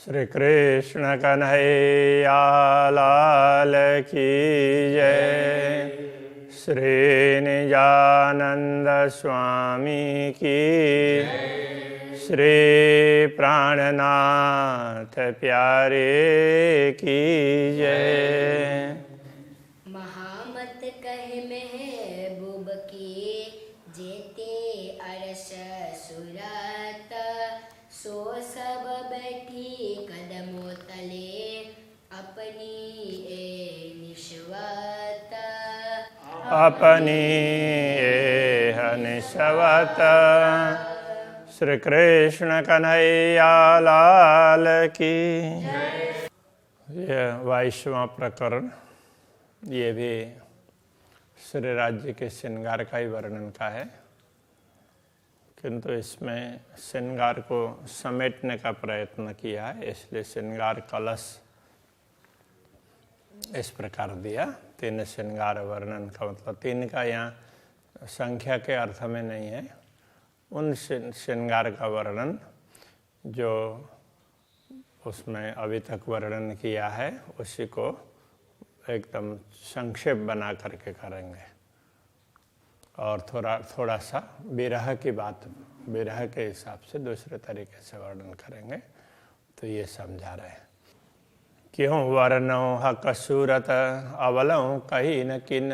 श्री कृष्ण कन्हैया लाल की जय। श्री निजानंद स्वामी की श्री प्राणनाथ प्यारे की जय। महामत कहे महबूब की जेते अरस सुरत सो सब बैठी कदमों तले अपनी ए निश्वत अपनी निश्वत। श्री कृष्ण कन्हैया लाल की। यह 22वां प्रकरण, ये भी श्री राज्य के श्रृंगार का ही वर्णन का है, किंतु इसमें श्रृंगार को समेटने का प्रयत्न किया है, इसलिए श्रृंगार कलश इस प्रकार दिया। 3 श्रृंगार वर्णन का मतलब 3 का यहाँ संख्या के अर्थ में नहीं है, उन श्रृंगार का वर्णन जो उसमें अभी तक वर्णन किया है उसी को एकदम संक्षेप बना करके करेंगे और थोड़ा सा विरह की बात, विरह के हिसाब से दूसरे तरीके से वर्णन करेंगे। तो ये समझा रहे हैं, क्यों वर्णो हक सूरत अवलों कहीं न किन।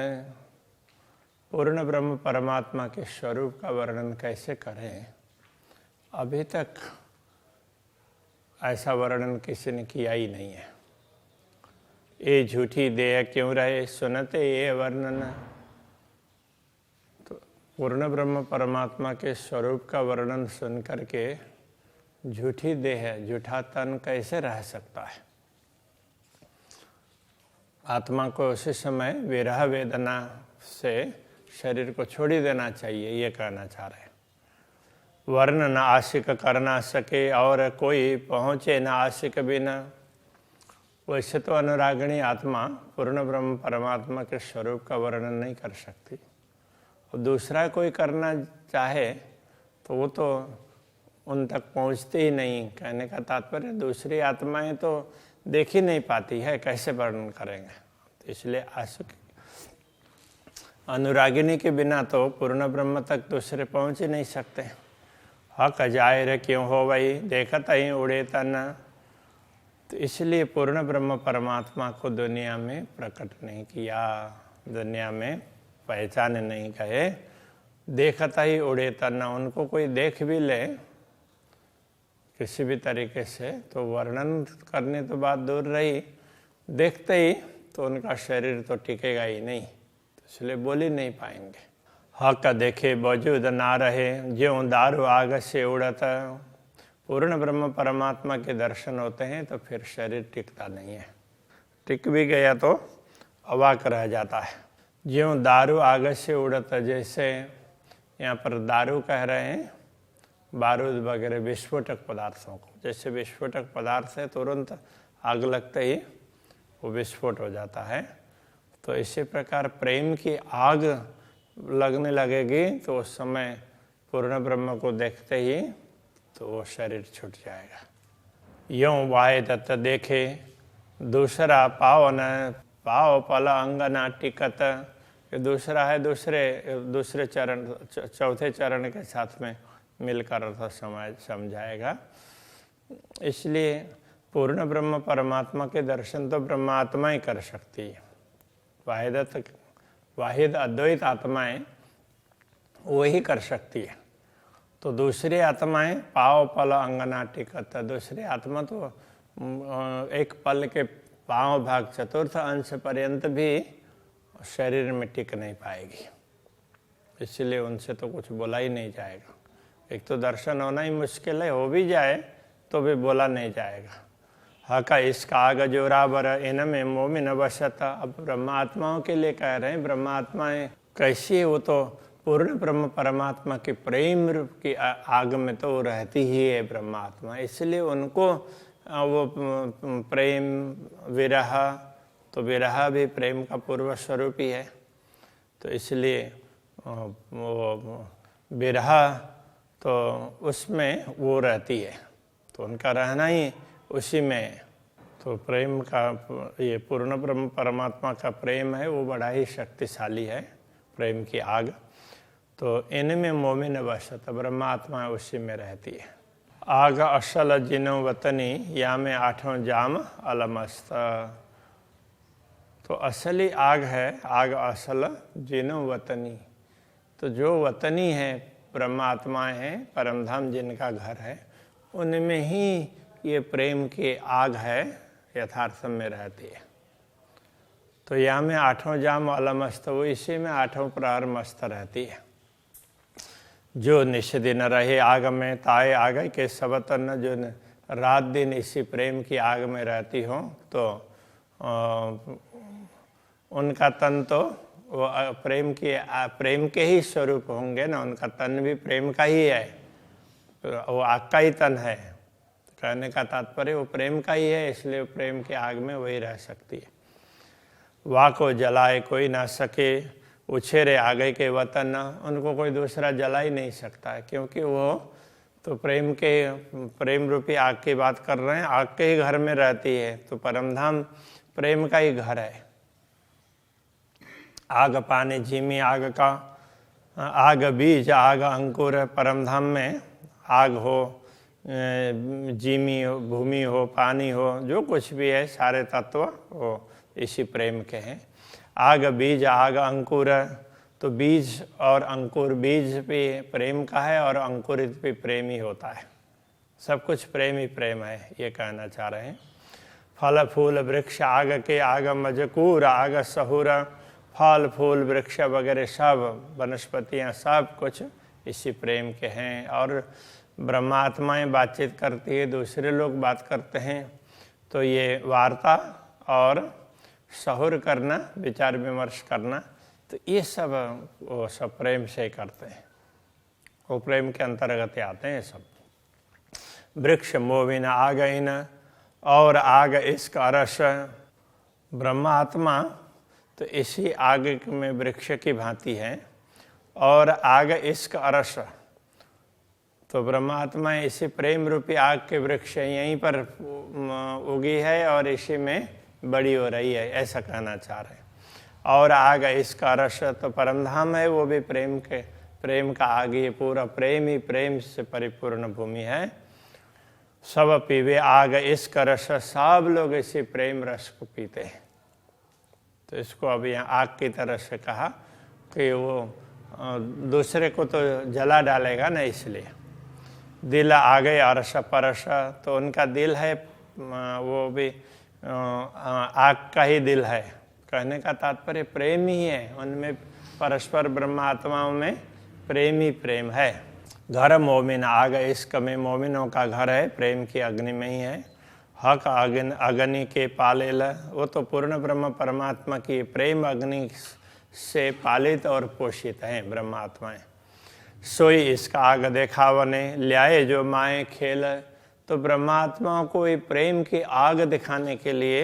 पूर्ण ब्रह्म परमात्मा के स्वरूप का वर्णन कैसे करें, अभी तक ऐसा वर्णन किसी ने किया ही नहीं है। ये झूठी देह क्यों रहे सुनते ये वर्णन। तो पूर्ण ब्रह्म परमात्मा के स्वरूप का वर्णन सुन करके झूठी देह, झूठा तन कैसे रह सकता है। आत्मा को उसी समय विरह वेदना से शरीर को छोड़ ही देना चाहिए, ये कहना चाह रहे हैं। वर्ण न आशिक कर ना सके और कोई पहुँचे न आशिक बिना। वैसे तो अनुरागिणी आत्मा पूर्ण ब्रह्म परमात्मा के स्वरूप का वर्णन नहीं कर सकती, और दूसरा कोई करना चाहे तो वो तो उन तक पहुँचते ही नहीं। कहने का तात्पर्य दूसरी आत्माएं तो देख ही नहीं पाती है, कैसे वर्णन करेंगे। तो इसलिए आशिक अनुरागिनी के बिना तो पूर्ण ब्रह्म तक दूसरे पहुँच ही नहीं सकते। हक जाहिर क्यों हो वही देखत ही उड़े तन। तो इसलिए पूर्ण ब्रह्म परमात्मा को दुनिया में प्रकट नहीं किया, दुनिया में पहचान नहीं गए। देखता ही उड़े तन, उनको कोई देख भी ले किसी भी तरीके से तो वर्णन करने तो बात दूर रही, देखते ही तो उनका शरीर तो टिकेगा ही नहीं, तो इसलिए बोल ही नहीं पाएंगे। हक देखे वजूद ना रहे ज्यों दारू आग से उड़ता। पूर्ण ब्रह्म परमात्मा के दर्शन होते हैं तो फिर शरीर टिकता नहीं है, टिक भी गया तो अवाक रह जाता है। ज्यों दारू आग से उड़ता, जैसे यहाँ पर दारू कह रहे हैं बारूद वगैरह विस्फोटक पदार्थों को। जैसे विस्फोटक पदार्थ है तुरंत आग लगते ही वो विस्फोट हो जाता है, तो इसी प्रकार प्रेम की आग लगने लगेगी तो उस समय पूर्ण ब्रह्म को देखते ही तो वो शरीर छूट जाएगा। यों वाहे दत्त देखे दूसरा पाव न पाव पल अंग ना टिकत। दूसरा है दूसरे चरण, चौथे चरण के साथ में मिलकर अर्थ समझाएगा। इसलिए पूर्ण ब्रह्म परमात्मा के दर्शन तो ब्रह्मात्मा ही कर सकती है। वाहिद अद्वैत आत्माएं वही कर सकती है। तो दूसरी आत्माएं पाव पल अंगना टिकत। दूसरी आत्मा तो एक पल के पांव भाग चतुर्थ अंश पर्यंत भी शरीर में टिक नहीं पाएगी, इसलिए उनसे तो कुछ बोला ही नहीं जाएगा। एक तो दर्शन होना ही मुश्किल है, हो भी जाए तो भी बोला नहीं जाएगा। हका इसका आग जोराबर इनमें मोमिन वसता। अब ब्रह्मात्माओं के लिए कह रहे हैं, ब्रह्मात्माएं कैसी है, वो तो पूर्ण ब्रह्म परमात्मा के प्रेम रूप की आग में तो रहती ही है ब्रह्मात्मा, इसलिए उनको वो प्रेम विरह, तो विरह भी प्रेम का पूर्व स्वरूप ही है। तो इसलिए वो विरह तो उसमें वो रहती है, तो उनका रहना ही उसी में। तो प्रेम का, ये पूर्ण ब्रह्म परमात्मा का प्रेम है वो बड़ा ही शक्तिशाली है, प्रेम की आग। तो इनमें मोमिन वसत, ब्रह्मात्मा उसी में रहती है। आग असल जिनो वतनी या में आठों जाम अलमस्त। तो असली आग है, आग असल जिनो वतनी। तो जो वतनी है, ब्रह्मात्माएं हैं, परमधाम जिनका घर है, उनमें ही ये प्रेम की आग है, यथार्थ में रहती है। तो यहाँ में आठों जाम अलमस्त, वो इसी में आठों प्रहर मस्त रहती है। जो निश दिन रहे आग में ताए आग के सब तन, जो रात दिन इसी प्रेम की आग में रहती हो, तो उनका तन तो वो प्रेम के ही स्वरूप होंगे ना, उनका तन भी प्रेम का ही है, वो आग का ही तन है। कहने का तात्पर्य वो प्रेम का ही है, इसलिए वो प्रेम के आग में वही रह सकती है। वाह को जलाए कोई ना सके, उछेरे आगे के वतन, उनको कोई दूसरा जला ही नहीं सकता है, क्योंकि वो तो प्रेम रूपी आग की बात कर रहे हैं, आग के ही घर में रहती है। तो परमधाम प्रेम का ही घर है। आग पानी झीमी आग का, आग बीज आग अंकुर, परमधाम में आग हो, जीमी हो, भूमि हो, पानी हो, जो कुछ भी है सारे तत्व वो इसी प्रेम के हैं। आग बीज आग अंकुर, तो बीज और अंकुर, बीज भी प्रेम का है और अंकुरित भी प्रेम ही होता है। सब कुछ प्रेम ही प्रेम है, ये कहना चाह रहे हैं। फल फूल वृक्ष आग के, आग मजकूर आग सहुर, फल फूल वृक्ष वगैरह सब वनस्पतियाँ सब कुछ इसी प्रेम के हैं। और ब्रह्मात्माएं बातचीत करती है, दूसरे लोग बात करते हैं, तो ये वार्ता और सहुर करना, विचार विमर्श करना, तो ये सब वो सब प्रेम से करते हैं, वो प्रेम के अंतर्गत आते हैं सब। वृक्ष मोविन आग इन, और आग इश्क अरस, ब्रह्मात्मा तो इसी आग में वृक्ष की भांति है, और आग इश्क अरस, तो ब्रह्मात्मा इसी प्रेम रूपी आग के वृक्ष यहीं पर उगी है और इसी में बड़ी हो रही है, ऐसा कहना चाह रहे हैं। और आग इसका रस, तो परमधाम है वो भी प्रेम का आग, ये पूरा प्रेम ही प्रेम से परिपूर्ण भूमि है। सब पीवे आग इसका रस, सब लोग इसी प्रेम रस को पीते हैं। तो इसको अब यहाँ आग की तरह से कहा कि वो दूसरे को तो जला डालेगा ना, इसलिए। दिल आगे अरस परस, तो उनका दिल है वो भी आग का ही दिल है। कहने का तात्पर्य प्रेम ही है, उनमें परस्पर ब्रह्मात्माओं में प्रेम ही प्रेम है। घर मोमिन आग इश्क में, मोमिनों का घर है प्रेम की अग्नि में ही है। हक अग्नि के पालेल, वो तो पूर्ण ब्रह्म परमात्मा की प्रेम अग्नि से पालित और पोषित हैं ब्रह्मात्माएं। सोई इसका आग देखावने, ल्याए जो माए खेल, तो ब्रह्मात्माओं को ये प्रेम की आग दिखाने के लिए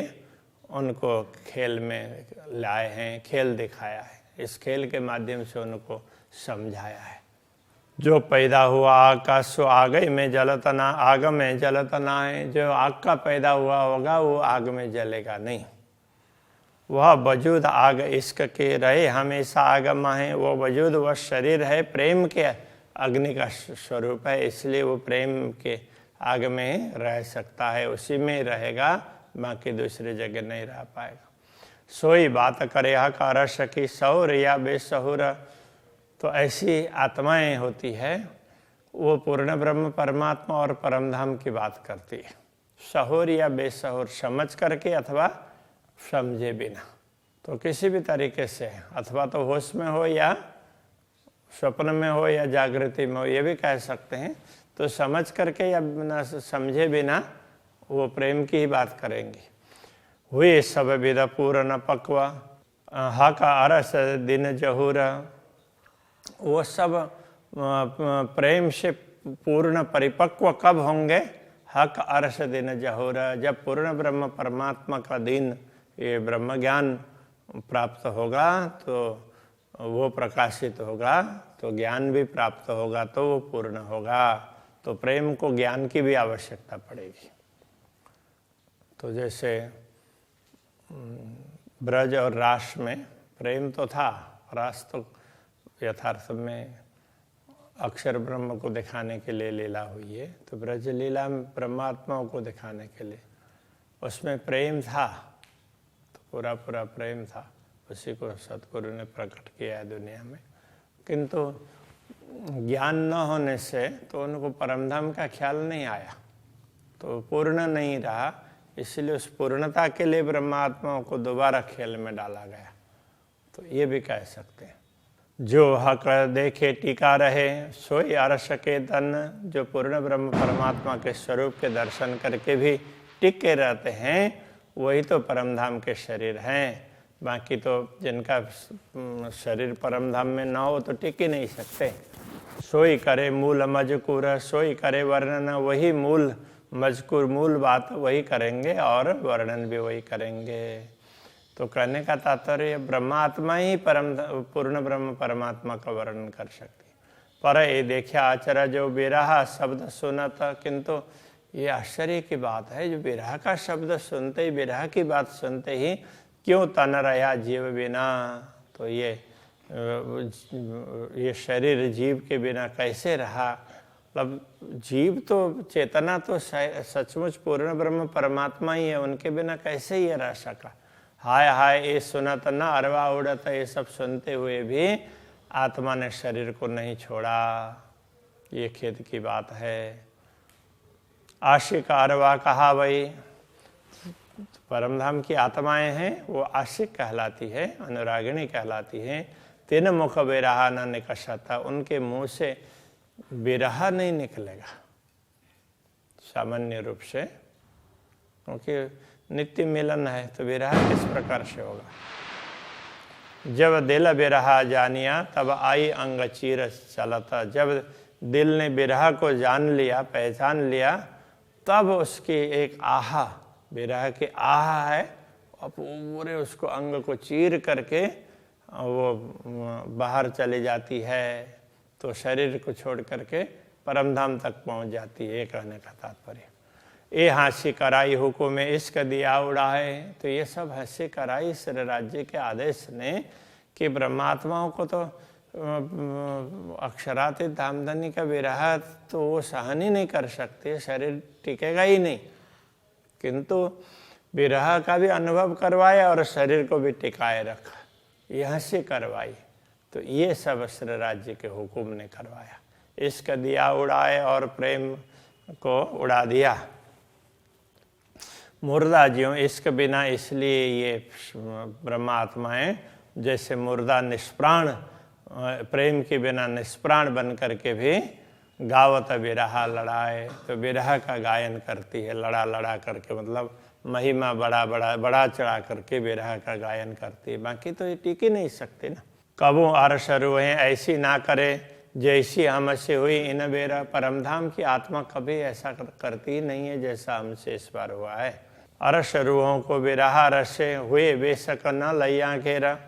उनको खेल में लाए हैं, खेल दिखाया है, इस खेल के माध्यम से उनको समझाया है। जो पैदा हुआ आग का, सो आग में जलतना, आग में जलतना है। जो आग का पैदा हुआ होगा वो आग में जलेगा नहीं। वह वजूद आग इश्क के रहे हमेशा आग माहे, वो वजूद वह शरीर है प्रेम के अग्नि का स्वरूप है, इसलिए वो प्रेम के आग में रह सकता है, उसी में रहेगा, बाकी दूसरी जगह नहीं रह पाएगा। सोई बात करे हक रस की, सहुर या बेसहुर, तो ऐसी आत्माएं होती है वो पूर्ण ब्रह्म परमात्मा और परमधाम की बात करती है। सहुर या बेसहुर, समझ करके अथवा समझे बिना, तो किसी भी तरीके से, अथवा तो होश में हो या स्वप्न में हो या जागृति में हो, ये भी कह सकते हैं। तो समझ करके या बिना समझे बिना वो प्रेम की ही बात करेंगी। हुई सब विद पूर्ण पक्वा, हक अरस दिन जहूर, वो सब प्रेम से पूर्ण परिपक्व कब होंगे? हक अरस दिन जहूर, जब पूर्ण ब्रह्म परमात्मा का दिन ये ब्रह्म ज्ञान प्राप्त होगा, तो वो प्रकाशित होगा, तो ज्ञान भी प्राप्त होगा, तो वो पूर्ण होगा। तो प्रेम को ज्ञान की भी आवश्यकता पड़ेगी। तो जैसे ब्रज और रास में प्रेम तो था, रास तो यथार्थ में अक्षर ब्रह्म को दिखाने के लिए लीला हुई है, तो ब्रज लीला में परमात्माओं को दिखाने के लिए उसमें प्रेम था, तो पूरा पूरा प्रेम था, उसी को सतगुरु ने प्रकट किया है दुनिया में। किंतु ज्ञान न होने से तो उनको परमधाम का ख्याल नहीं आया, तो पूर्ण नहीं रहा, इसलिए उस पूर्णता के लिए ब्रह्मात्माओं को दोबारा खेल में डाला गया। तो ये भी कह सकते हैं, जो हक देखे टीका रहे सोई अरस के तन। जो पूर्ण ब्रह्म परमात्मा के स्वरूप के दर्शन करके भी टिके रहते हैं वही तो परमधाम के शरीर हैं। बाकी तो जिनका शरीर परमधाम में ना हो तो टिक ही नहीं सकते। सोई करे मूल मजकूर, सोई करे वर्णन, वही मूल मजकूर मूल बात वही करेंगे और वर्णन भी वही करेंगे। तो कहने का तात्पर्य ब्रह्मात्मा ही पूर्ण ब्रह्म परमात्मा का वर्णन कर सकती। पर ये देखिया आचरा जो विरह शब्द सुनत, किंतु ये आश्चर्य की बात है, जो विरह का शब्द सुनते ही, विरह की बात सुनते ही क्यों तन रहा जीव बिना। तो ये शरीर जीव के बिना कैसे रहा। मतलब जीव तो चेतना तो सचमुच पूर्ण ब्रह्म परमात्मा ही है, उनके बिना कैसे ये रह सका। हाय हाय ये सुनत न अरवा उड़त, ये सब सुनते हुए भी आत्मा ने शरीर को नहीं छोड़ा, ये खेद की बात है। आशिक अरवा कहा वही, परमधाम की आत्माएं हैं वो आशिक कहलाती है, अनुरागिणी कहलाती हैं। तीन मुख विरहा न निकषता, उनके मुंह से विरह नहीं निकलेगा सामान्य रूप से, क्योंकि नित्य मिलन है, तो विरह किस प्रकार से होगा। जब दिल विरहा जानिया तब आई अंग चीर चलता। जब दिल ने विरह को जान लिया, पहचान लिया, तब उसकी एक आहा, विरह की आहा है, अब पूरे उसको अंग को चीर करके वो बाहर चली जाती है, तो शरीर को छोड़ करके परमधाम तक पहुंच जाती है। ये कहने का तात्पर्य। ये हंसी कराई हुकुम में इश्क दिया उड़ा है। तो ये सब हंसी कराई श्री राज्य के आदेश ने कि ब्रह्मात्माओं को तो अक्षरातीत धामधनी का विरह तो वो सहन ही नहीं कर सकते, शरीर टिकेगा ही नहीं, किंतु विरह का भी अनुभव करवाया और शरीर को भी टिकाए रखा, यहाँ से करवाई। तो ये सब श्री राज्य के हुकुम ने करवाया। इश्क दिया उड़ाए और प्रेम को उड़ा दिया। मुर्दा ज्यों इश्क बिना, इसलिए ये ब्रह्मात्माएं जैसे मुर्दा निष्प्राण, प्रेम के बिना निष्प्राण बन करके भी गावत विरहा लड़ाए, तो विरह का गायन करती है, लड़ा लड़ा करके, मतलब महिमा बड़ा चढ़ा करके विरह का गायन करती है। बाकी तो ये टिक ही नहीं सकते ना। कबू अरस रुए ऐसी ना करे जैसी हमसे हुई इन बेरा। परमधाम की आत्मा कभी ऐसा करती ही नहीं है जैसा हमसे इस बार हुआ है। अरस रूहों को विरह रसे हुए बेशक न लैया घेरा।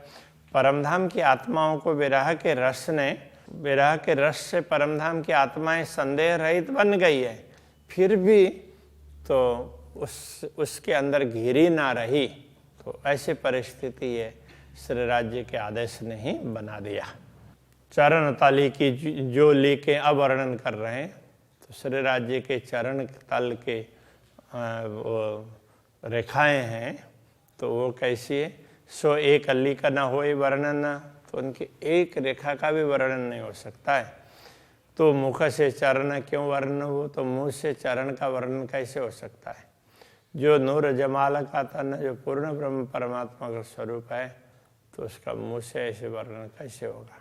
परमधाम की आत्माओं को विरह के रस ने, विरह के रस से परमधाम की आत्माएं संदेह रहित बन गई है, फिर भी तो उसके अंदर घिरी ना रही। तो ऐसी परिस्थिति है श्री राज्य के आदेश ने ही बना दिया। चरण तली की जो लीकें अब वर्णन कर रहे हैं, तो श्री राज्य के चरण तल के वो रेखाएं हैं, तो वो कैसी है। सो एक अली का न होए वर्णन, तो उनकी एक रेखा का भी वर्णन नहीं हो सकता है। तो मुख से चरण क्यों वर्णन हो, तो मुंह से चरण का वर्णन कैसे हो सकता है। जो नूर जमाल का तन, जो पूर्ण ब्रह्म परमात्मा का स्वरूप है, तो उसका मुंह से ऐसे वर्णन कैसे होगा।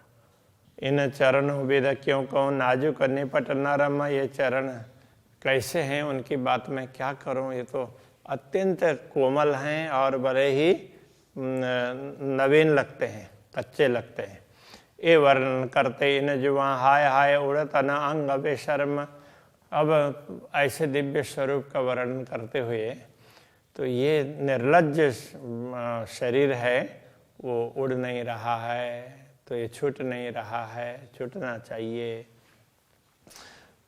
इन चरणों वेद क्यों कहूँ नाजुक निपट नरम। ये चरण कैसे हैं, उनकी बात मैं क्या करूँ, ये तो अत्यंत कोमल हैं और बड़े ही नवीन लगते हैं, कच्चे लगते हैं। ये वर्णन करते इन जुआ हाय हाय उड़त न अंग बेशर्म। अब ऐसे दिव्य स्वरूप का वर्णन करते हुए, तो ये निर्लज्ज शरीर है, वो उड़ नहीं रहा है, तो ये छूट नहीं रहा है, छूटना चाहिए।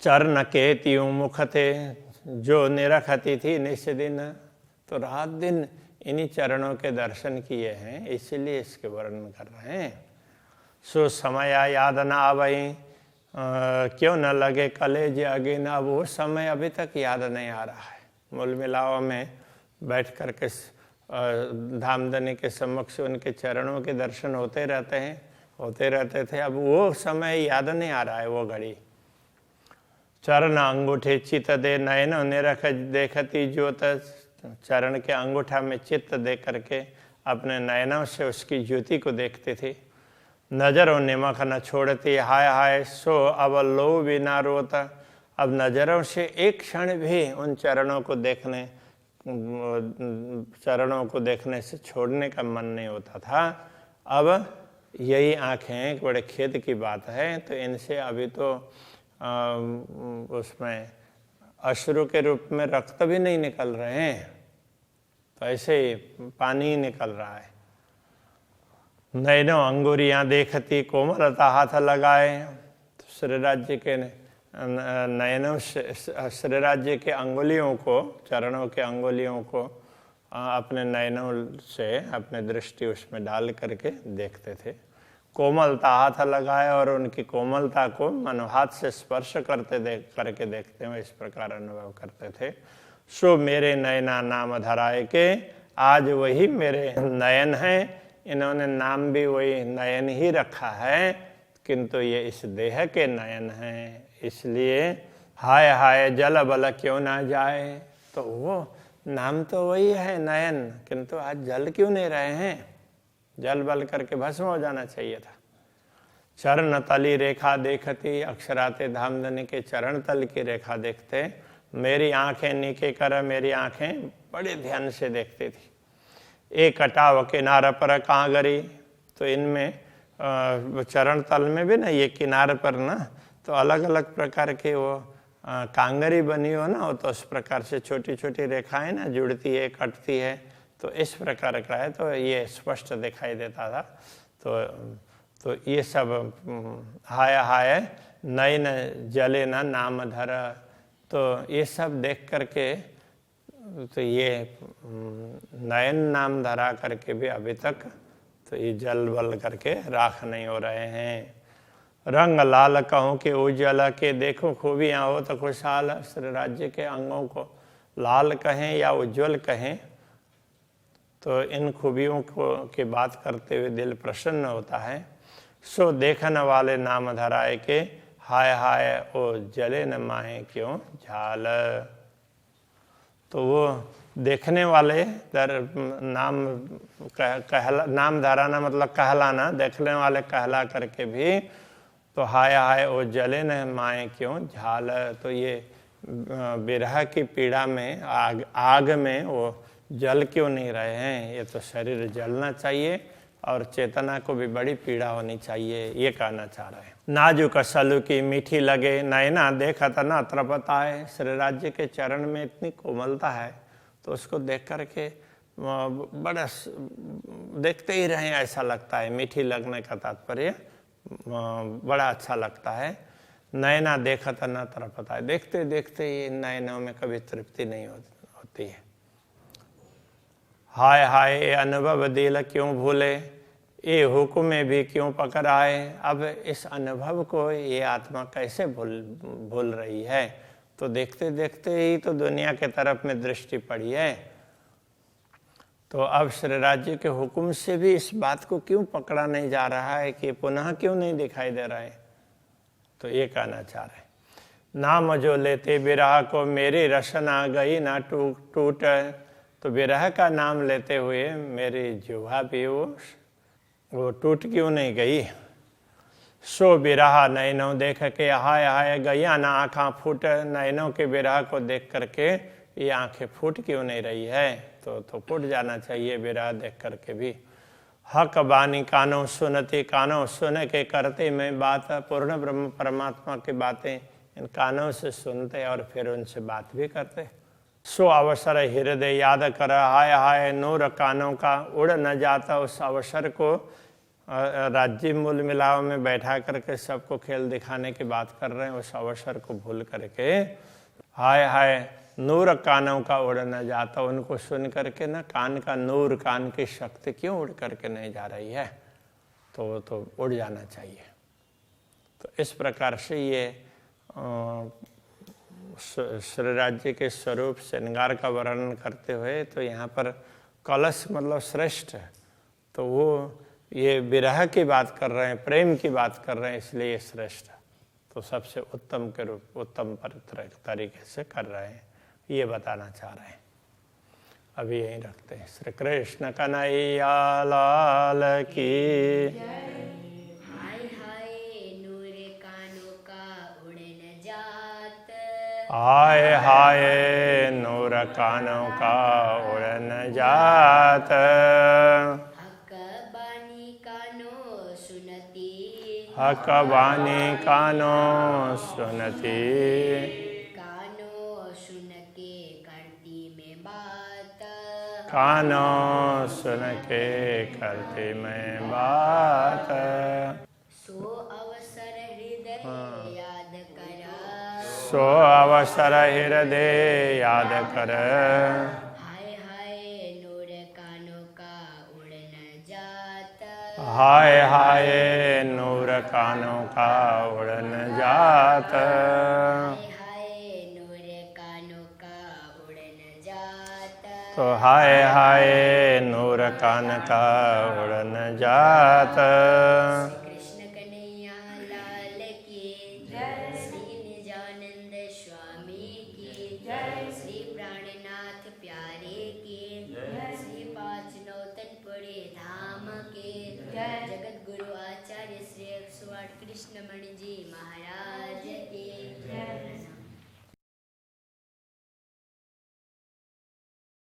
चरण के त्यों मुख थे जो निरखती थी निस दिन। तो रात दिन इन्हीं चरणों के दर्शन किए हैं, इसीलिए इसके वर्णन कर रहे हैं। सो समय याद न आवई, क्यों न लगे कलेज अगे ना, वो समय अभी तक याद नहीं आ रहा है। मूल मिलाव में बैठ कर के धामधनी के समक्ष उनके चरणों के दर्शन होते रहते थे, अब वो समय याद नहीं आ रहा है, वो घड़ी। चरण अंगूठे चित्त दे नयन निरख देखती ज्योत, चरण के अंगूठा में चित्त दे करके अपने नयनों से उसकी ज्योति को देखते थे। नजरों निमख न छोड़ती हाय हाय, सो अब लो बिना रोता, अब नजरों से एक क्षण भी उन चरणों को देखने से छोड़ने का मन नहीं होता था। अब यही आंखें, बड़े खेद की बात है, तो इनसे अभी तो उसमें अश्रु के रूप में रक्त भी नहीं निकल रहे हैं, तो ऐसे ही पानी ही निकल रहा है। नैनो अंगुरियां देखती कोमलता हाथ लगाए, तो श्री राज्य के नयनों से श्री राज्य के अंगुलियों को, चरणों के अंगुलियों को अपने नयनों से अपने दृष्टि उसमें डाल करके देखते थे। कोमलता हाथ लगाए और उनकी कोमलता को मनो हाथ से स्पर्श करके देखते हुए इस प्रकार अनुभव करते थे। सो मेरे नयना नाम धराए के, आज वही मेरे नयन हैं, इन्होंने नाम भी वही नयन ही रखा है, किंतु ये इस देह के नयन हैं, इसलिए हाय हाय जल बल क्यों ना जाए। तो वो नाम तो वही है नयन, किंतु आज जल क्यों नहीं रहे हैं, जल बल करके भस्म हो जाना चाहिए था। चरण तली रेखा देखती, अक्षराते धामधनी के चरण तल की रेखा देखते, मेरी आंखें नीके कर, मेरी आंखें बड़े ध्यान से देखती थी। एक कटाव किनारा पर कहाँ गरी, तो इनमें चरण तल में भी ना ये किनारे पर ना तो अलग अलग प्रकार के वो कांगरी बनी हो ना, तो उस प्रकार से छोटी छोटी रेखाएं ना जुड़ती है, कटती है, तो इस प्रकार का है, तो ये स्पष्ट दिखाई देता था। तो ये सब हाय हाय नयन जले ना नाम धर, तो ये सब देख करके तो ये नयन नाम धरा करके भी अभी तक तो ये जल बल करके राख नहीं हो रहे हैं। रंग लाल कहूँ कि उज्जवल के देखो खूबियाँ हो तो खुशहाल, श्री राज्य के अंगों को लाल कहें या उज्जवल कहें, तो इन खूबियों को की बात करते हुए दिल प्रसन्न होता है। सो देखने वाले नाम धराए के, हाय हाय ओ जले न माहे क्यों झाल। तो वो देखने वाले नाम धराना मतलब कहलाना, देखने वाले कहला करके भी तो हाय हाय ओ जले न माए क्यों झाल। तो ये विरह की पीड़ा में आग में वो जल क्यों नहीं रहे हैं, ये तो शरीर जलना चाहिए और चेतना को भी बड़ी पीड़ा होनी चाहिए, ये कहना चाह रहे हैं। नाजुक सलू की मीठी लगे नैना देखत न त्रपताए, श्री राज्य के चरण में इतनी कोमलता है तो उसको देख करके बड़ा देखते ही रहें ऐसा लगता है। मीठी लगने का तात्पर्य बड़ा अच्छा लगता है। नैना देखत न त्रपताए, देखते देखते ही नैनों में कभी तृप्ति नहीं होती है। हाय हाय अनुभव दिल क्यों भूले, ये हुक्म भी क्यों पकड़ आए। अब इस अनुभव को ये आत्मा कैसे भूल रही है, तो देखते देखते ही तो दुनिया के तरफ में दृष्टि पड़ी है, तो अब श्री राज्य के हुक्म से भी इस बात को क्यों पकड़ा नहीं जा रहा है कि पुनः क्यों नहीं दिखाई दे रहा है, तो ये कहना चाह रहे हैं। नाम जो लेते विरह को मेरी रसना गई ना टूट, तो विरह का नाम लेते हुए मेरी जिह्वा भी वो टूट क्यों नहीं गई। सो विरह नैनों देख के हाय हाय गैया ना आँखें फूट, नैनों के विरह को देख करके ये आंखें फूट क्यों नहीं रही है, तो फूट जाना चाहिए विरह देख करके भी। हक बानी कानों सुनती, कानों सुन के करते मैं बात, पूर्ण ब्रह्म परमात्मा की बातें इन कानों से सुनते और फिर उनसे बात भी करते। सो अवसर हृदय याद कर, हाय हाय नूर कानों का उड़ न जाता, उस अवसर को राज्य मूल मिलाव में बैठा करके सबको खेल दिखाने की बात कर रहे हैं, उस अवसर को भूल करके हाय हाय नूर कानों का उड़ न जाता, उनको सुन करके ना कान का नूर, कान की शक्ति क्यों उड़ करके नहीं जा रही है, तो उड़ जाना चाहिए। तो इस प्रकार से ये श्री राज्य के स्वरूप श्रृंगार का वर्णन करते हुए, तो यहाँ पर कलश मतलब श्रेष्ठ, तो वो ये विरह की बात कर रहे हैं, प्रेम की बात कर रहे हैं, इसलिए ये श्रेष्ठ, तो सबसे उत्तम के रूप, उत्तम तरीके से कर रहे हैं, ये बताना चाह रहे हैं। अभी यहीं रखते हैं। श्री कृष्ण कन्हैया लाल की। हाय हाय नूर कानों का उड़ न जात, हाय हाय नूर कानों का उड़ न जात, हक बानी कानो सुनती, हक बानी कानो सुनती, कानो सुन के करती में बात, कानो सुन के करती मैं बात। सो अवसर हृदय याद कर, सो अवसर हृदय याद कर, हाय हाय नूर कानों का उड़ न जात, हाय हाय नूर कानों का उड़ न जात, हाय हाय नूर कानों का उड़ न जात, तो हाय हाय नूर कान का उड़ न जात। कृष्ण कन्हैया लाल की जय, श्री निजानंद स्वामी की जय, श्री प्राणनाथ प्यारे की जय, श्री पाँच नौतनपुरे धाम के जय, जगत गुरु आचार्य श्री 108 कृष्णमणि जी महाराज